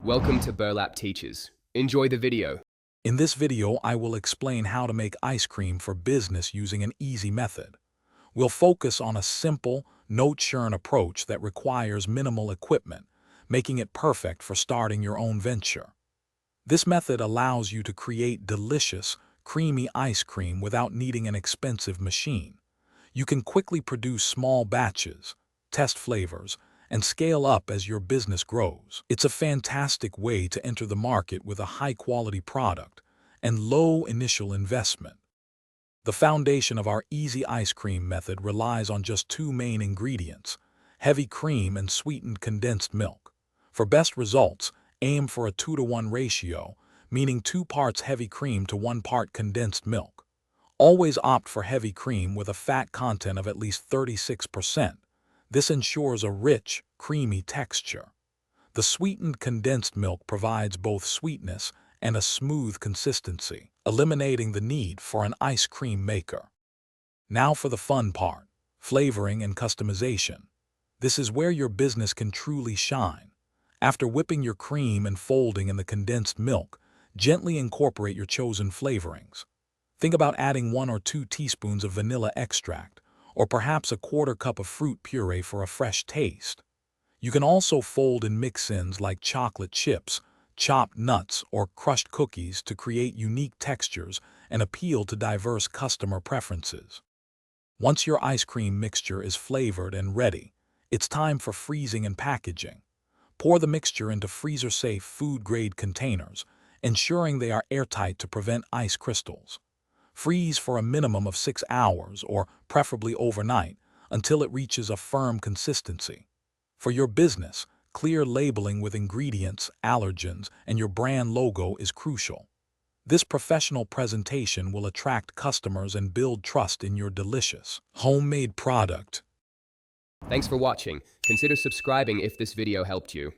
Welcome to Burlap Teachers. Enjoy the video. In this video, I will explain how to make ice cream for business using an easy method. We'll focus on a simple, no-churn approach that requires minimal equipment, making it perfect for starting your own venture. This method allows you to create delicious, creamy ice cream without needing an expensive machine. You can quickly produce small batches, test flavors, and scale up as your business grows. It's a fantastic way to enter the market with a high-quality product and low initial investment. The foundation of our easy ice cream method relies on just two main ingredients: heavy cream and sweetened condensed milk. For best results, aim for a 2-to-1 ratio, meaning 2 parts heavy cream to 1 part condensed milk. Always opt for heavy cream with a fat content of at least 36%. This ensures a rich, creamy texture. The sweetened condensed milk provides both sweetness and a smooth consistency, eliminating the need for an ice cream maker. Now for the fun part, flavoring and customization. This is where your business can truly shine. After whipping your cream and folding in the condensed milk, gently incorporate your chosen flavorings. Think about adding 1 or 2 teaspoons of vanilla extract, or perhaps a 1/4 cup of fruit puree for a fresh taste. You can also fold in mix-ins like chocolate chips, chopped nuts, or crushed cookies to create unique textures and appeal to diverse customer preferences. Once your ice cream mixture is flavored and ready, it's time for freezing and packaging. Pour the mixture into freezer-safe food-grade containers, ensuring they are airtight to prevent ice crystals. Freeze for a minimum of 6 hours, or preferably overnight, until it reaches a firm consistency. For your business, clear labeling with ingredients, allergens, and your brand logo is crucial. This professional presentation will attract customers and build trust in your delicious, homemade product. Thanks for watching. Consider subscribing if this video helped you.